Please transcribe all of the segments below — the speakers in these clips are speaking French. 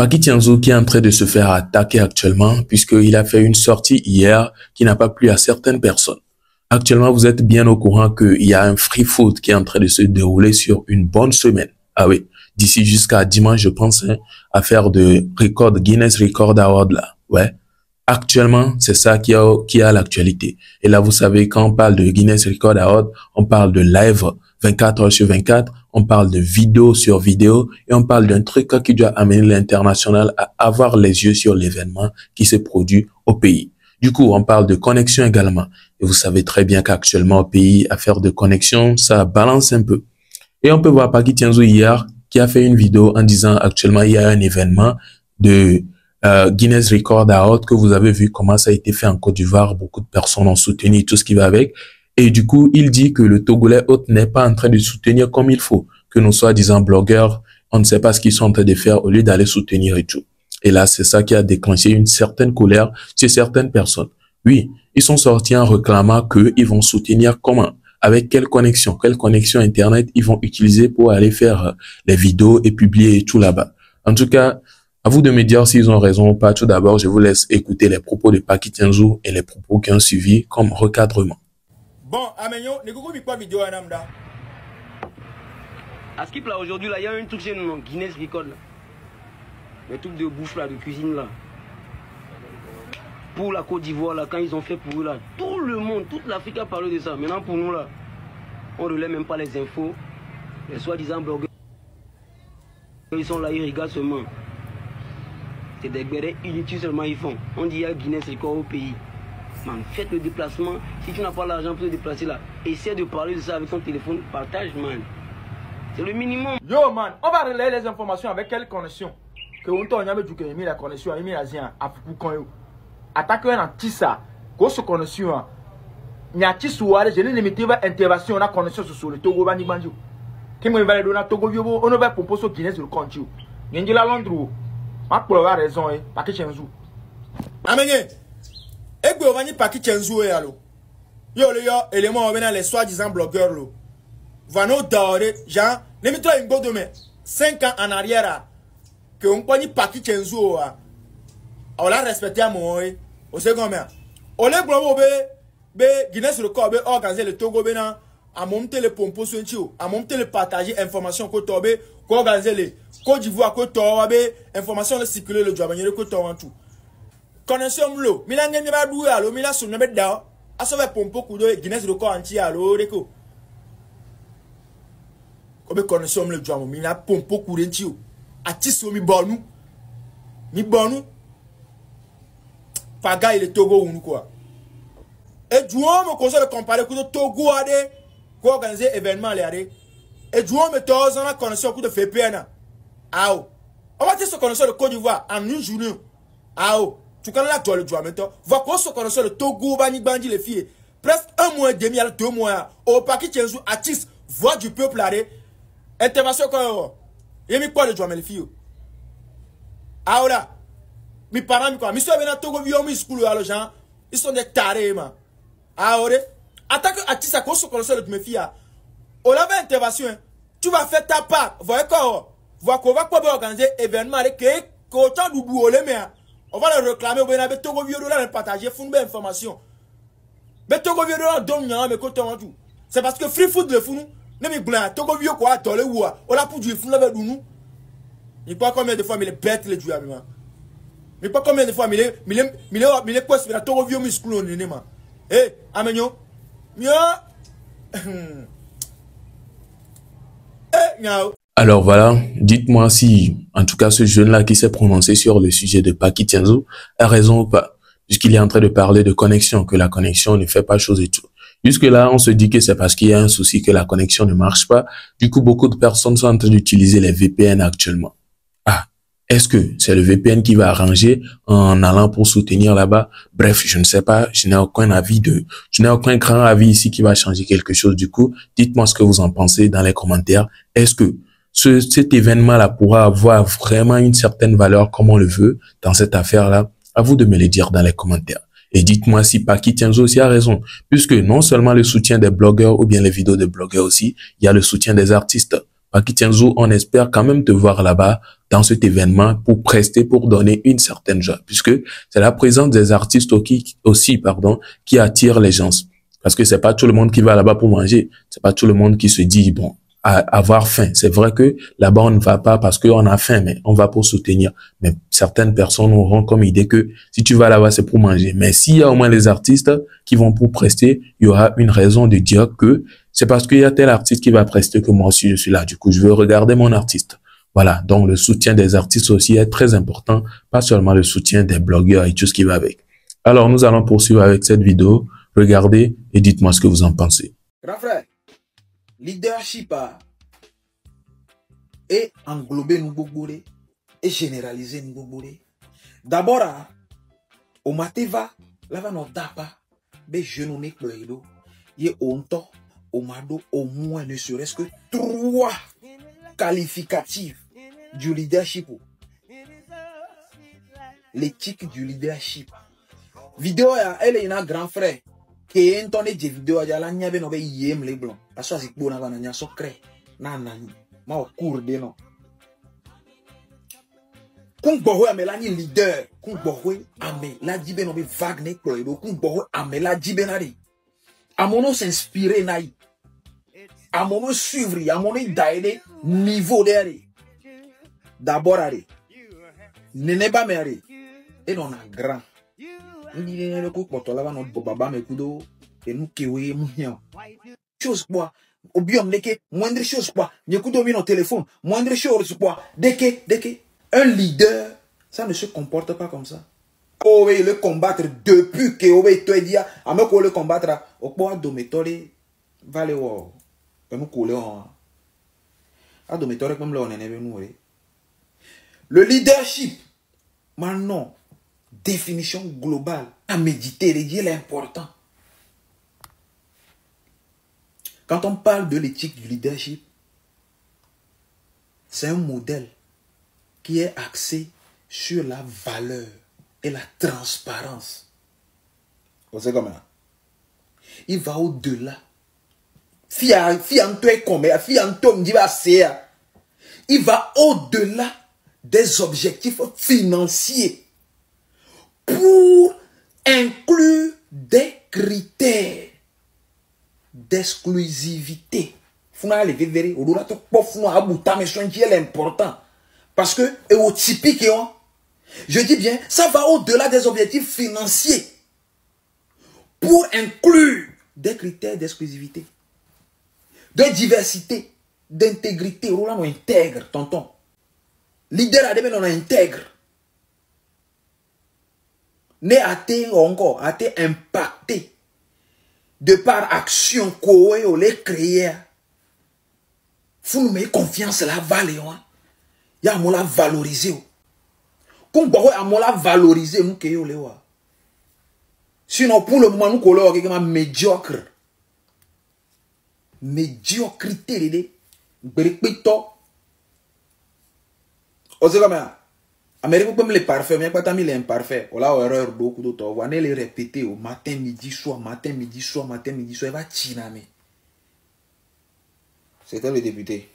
Paki Tianzou qui est en train de se faire attaquer actuellement puisqu'il a fait une sortie hier qui n'a pas plu à certaines personnes. Actuellement, vous êtes bien au courant qu'il y a un free foot qui est en train de se dérouler sur une bonne semaine. Ah oui, d'ici jusqu'à dimanche, je pense, à faire de record, Guinness Record Award là. Ouais. Actuellement, c'est ça qui a l'actualité. Et là, vous savez, quand on parle de Guinness Record Award, on parle de live 24 heures sur 24, on parle de vidéo sur vidéo et on parle d'un truc qui doit amener l'international à avoir les yeux sur l'événement qui se produit au pays. Du coup, on parle de connexion également. Et vous savez très bien qu'actuellement au pays, à faire de connexion, ça balance un peu. Et on peut voir Paki Tianzou hier qui a fait une vidéo en disant actuellement il y a un événement de Guinness Record Award que vous avez vu comment ça a été fait en Côte d'Ivoire. Beaucoup de personnes ont soutenu tout ce qui va avec. Et du coup, il dit que le Togolais hôte n'est pas en train de soutenir comme il faut. Que nos soi-disant blogueurs, on ne sait pas ce qu'ils sont en train de faire au lieu d'aller soutenir et tout. Et là, c'est ça qui a déclenché une certaine colère chez certaines personnes. Oui, ils sont sortis en réclamant qu'ils vont soutenir comment, avec quelle connexion Internet ils vont utiliser pour aller faire les vidéos et publier et tout là-bas. En tout cas, à vous de me dire s'ils ont raison ou pas. Tout d'abord, je vous laisse écouter les propos de Paki Tianzou et les propos qui ont suivi comme recadrement. Bon, Amenyo, ne gogo mi pas vidéo anamda. À Skip là aujourd'hui là, il y a un truc chez nous, Guinness Record là. Le truc de bouffe là, de cuisine là. Pour la Côte d'Ivoire là, quand ils ont fait pour eux là, tout le monde, toute l'Afrique a parlé de ça. Maintenant pour nous là, on ne relaie même pas les infos. Les soi-disant blogueurs, ils sont là, ils regardent seulement. C'est des bérets inutiles seulement ils font. On dit il y a Guinness Record au pays. Man, faites le déplacement. Si tu n'as pas l'argent pour te déplacer là, essaie de parler de ça avec ton téléphone. Partage, man. C'est le minimum. Yo, man, on va relayer les informations avec quelle connexion. Que on t'a jamais dit que mis la connexion, il mis la zia à pour yo. Attaque un tissa. Grosse connexion. Ni a tissouare, je n'ai limité pas intervention na connexion sur le Togo bani banjo. Qui me va le donner Togo yo, on va proposer Guinness le compte. Ngi la Londres. Ma pour avoir raison Paki Tianzou. Amenye. Egbe ovani Paki Tianzou yalo. Yo le yo élément on les soi-disant blogueurs lo. Vano daore, Jean, n'importe une go demain. 5 ans en arrière, que on prend Paki Tianzou, on l'a respecté à moi, au second maire. On l'a be Guinness Record, organiser le Togo Bena, à monter le pompos sur à monter le partager information que Tobe, organiser les Côte d'Ivoire, que Tobe, information de circuler le job, que Tobe en tout. Connexion l'eau, Milan n'est pas doué à l'eau, Milan sur le mettre d'or, à sauver pompo coup de Guinness Record entier à l'eau, Reco. Comme connexion le job, Milan pompo coup d'entier, à tisso mi bonou, Paga il est Togo ou nous quoi. Et jouons me conseille de comparer coup de Togo à des, quoi organiser événement les et jouons me tous en la connexion coup de VPN. Ah oh, on va dire ce connexion de Côte d'Ivoire en une journée. Ah oh. Tu connais la toi le joie maintenant. Va qu'on se connaisse le Togo, Bani Bandi les filles. Presque 1 mois et demi, 2 mois. Au Paki Tianzou, artiste, voix du peuple arrêt. Intervention quoi. Et mi quoi le joie les filles. Ah là. Mes parents, quoi. Monsieur Bena Togo, vieux, mi school, alors gens. Ils sont des tarés, man. Ah ouais. Attaque artiste à cause se connaisse le mes filles. On avait intervention. Tu vas faire ta part. Voyez quoi. Voyez qu'on va organiser événement avec qu'autant d'oubou les mères. On va le réclamer, on va le Togo vieux là, le partager, fou belle information. Mais Togo vieux là, donne rien, mais côté en tout. C'est parce que free food le fou nous. Ne me blanc, Togo vieux quoi, dans le ou on a pour du fou là avec nous. Il pas combien de fois mais les bêtes les du avec mais pas combien de fois mais les quoi c'est la Togo vieux muscle on est man. Eh, amenyo. Mieux. Eh, nyao. Alors voilà, dites-moi si, en tout cas, ce jeune-là qui s'est prononcé sur le sujet de Paki Tianzou a raison ou pas, puisqu'il est en train de parler de connexion, que la connexion ne fait pas chose et tout. Jusque-là, on se dit que c'est parce qu'il y a un souci que la connexion ne marche pas. Du coup, beaucoup de personnes sont en train d'utiliser les VPN actuellement. Ah, est-ce que c'est le VPN qui va arranger en allant pour soutenir là-bas? Bref, je ne sais pas, je n'ai aucun grand avis ici qui va changer quelque chose. Du coup, dites-moi ce que vous en pensez dans les commentaires. Est-ce que cet événement-là pourra avoir vraiment une certaine valeur comme on le veut dans cette affaire-là? À vous de me le dire dans les commentaires. Et dites-moi si Paki Tianzou aussi a raison, puisque non seulement le soutien des blogueurs ou bien les vidéos des blogueurs aussi, il y a le soutien des artistes. Baki Tianzou, on espère quand même te voir là-bas dans cet événement pour prester, pour donner une certaine joie, puisque c'est la présence des artistes aussi, qui attire les gens. Parce que c'est pas tout le monde qui va là-bas pour manger. C'est pas tout le monde qui se dit, bon, avoir faim. C'est vrai que là-bas, on ne va pas parce qu'on a faim, mais on va pour soutenir. Mais certaines personnes auront comme idée que si tu vas là-bas, c'est pour manger. Mais s'il y a au moins les artistes qui vont pour prester, il y aura une raison de dire que c'est parce qu'il y a tel artiste qui va prester que moi aussi je suis là. Du coup, je veux regarder mon artiste. Voilà. Donc, le soutien des artistes aussi est très important. Pas seulement le soutien des blogueurs et tout ce qui va avec. Alors, nous allons poursuivre avec cette vidéo. Regardez et dites-moi ce que vous en pensez. Grand frère, leadership est englobé nous bourré et généralisé nous bourré. D'abord, au mateva, là va notre tapa, mais je n'en ai plus d'eau. Il y a onto, au mado, au moins ne serait-ce que 3 qualificatifs du leadership. L'éthique du leadership. Vidéo, elle est un grand frère. Qui est un des vidéos, il y a la niabe no be yem les blancs. La chose est bonne avant nya secret. Nanani, ma au cours de non. Kung bohwe amelani leader, kung bohwe ame la jibe no be vagne ploido, kung bohwe ame la jibe nari. Amono s'inspirer nai. Amono suivre, amono daide niveau derrière. D'abord ari. Nene ba me ari. Et on a grand. Chose quoi, au biom deke, moindre chose quoi, n'écoute bien au téléphone, moindre chose quoi, deke, un leader, ça ne se comporte pas comme ça. Oh oui, le combattre depuis que oh oui, toi dit à me le combattre, au point de méthode, vale wow, nous coller en, à de méthode comme là on est venu. Le leadership, maintenant. Définition globale à méditer, il est important. Quand on parle de l'éthique du leadership, c'est un modèle qui est axé sur la valeur et la transparence. Vous savez comment? Il va au-delà. Il va au-delà des objectifs financiers pour inclure des critères d'exclusivité. Important. Parce que, et au typique, je dis bien, ça va au-delà des objectifs financiers pour inclure des critères d'exclusivité, de diversité, d'intégrité. On intègre, tonton. Leader a on intègre. Ne a-t-il encore, a-t-il impacté de par action qu'on ou les créer. Faut nous mettre confiance la valeur. Il y a la valoriser. Comme on a la valoriser nous que le wa. Sinon pour le moment nous collons quelque médiocre. Médiocrité les brépito. Osez comme ça. Amérique comme les parfaits, mais pas tant les imparfaits. On a erreur beaucoup d'autres. On va les répéter au matin, midi, soir, matin, midi, soir, matin, midi, soir. Il va chiname. C'était le député.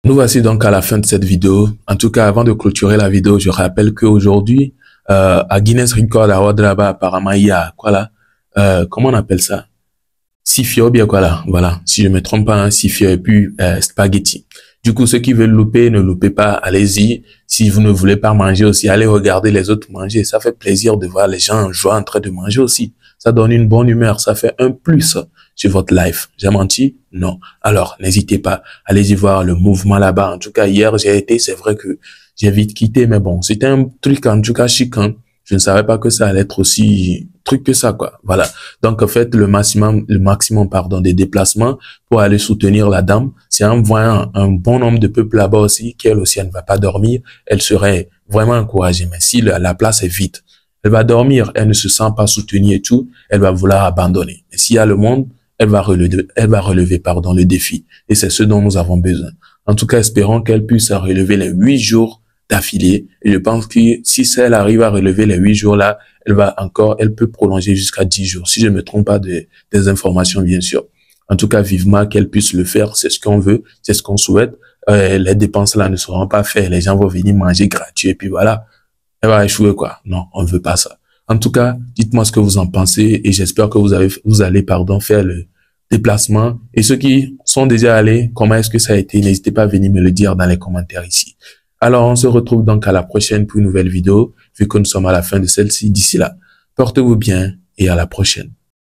Nous voici donc à la fin de cette vidéo. En tout cas, avant de clôturer la vidéo, je rappelle qu'aujourd'hui, à Guinness Record Award là-bas, apparemment, il y a quoi là? Comment on appelle ça? Sifio, bien quoi là? Voilà. Si je me trompe pas, hein, Sifio et puis spaghetti. Du coup, ceux qui veulent louper, ne loupez pas, allez-y. Si vous ne voulez pas manger aussi, allez regarder les autres manger. Ça fait plaisir de voir les gens en joie en train de manger aussi. Ça donne une bonne humeur, ça fait un plus sur votre life. J'ai menti? Non. Alors, n'hésitez pas, allez-y voir le mouvement là-bas. En tout cas, hier, j'ai été, c'est vrai que j'ai vite quitté, mais bon, c'était un truc en tout cas chic, hein. Je ne savais pas que ça allait être aussi truc que ça, quoi. Voilà. Donc, faites le maximum, pardon, des déplacements pour aller soutenir la dame. C'est en voyant un bon nombre de peuples là-bas aussi, qu'elle aussi, elle ne va pas dormir. Elle serait vraiment encouragée. Mais si la place est vide, elle va dormir, elle ne se sent pas soutenue et tout, elle va vouloir abandonner. Et s'il y a le monde, elle va relever, pardon, le défi. Et c'est ce dont nous avons besoin. En tout cas, espérons qu'elle puisse relever les 8 jours d'affilée. Et je pense que si elle arrive à relever les 8 jours là, elle peut prolonger jusqu'à 10 jours. Si je ne me trompe pas des informations, bien sûr. En tout cas, vivement qu'elle puisse le faire. C'est ce qu'on veut, c'est ce qu'on souhaite. Les dépenses là ne seront pas faites. Les gens vont venir manger gratuit et puis voilà. Elle va échouer quoi. Non, on ne veut pas ça. En tout cas, dites-moi ce que vous en pensez et j'espère que vous allez faire le déplacement. Et ceux qui sont déjà allés, comment est-ce que ça a été? N'hésitez pas à venir me le dire dans les commentaires ici. Alors, on se retrouve donc à la prochaine pour une nouvelle vidéo, vu que nous sommes à la fin de celle-ci. D'ici là, portez-vous bien et à la prochaine.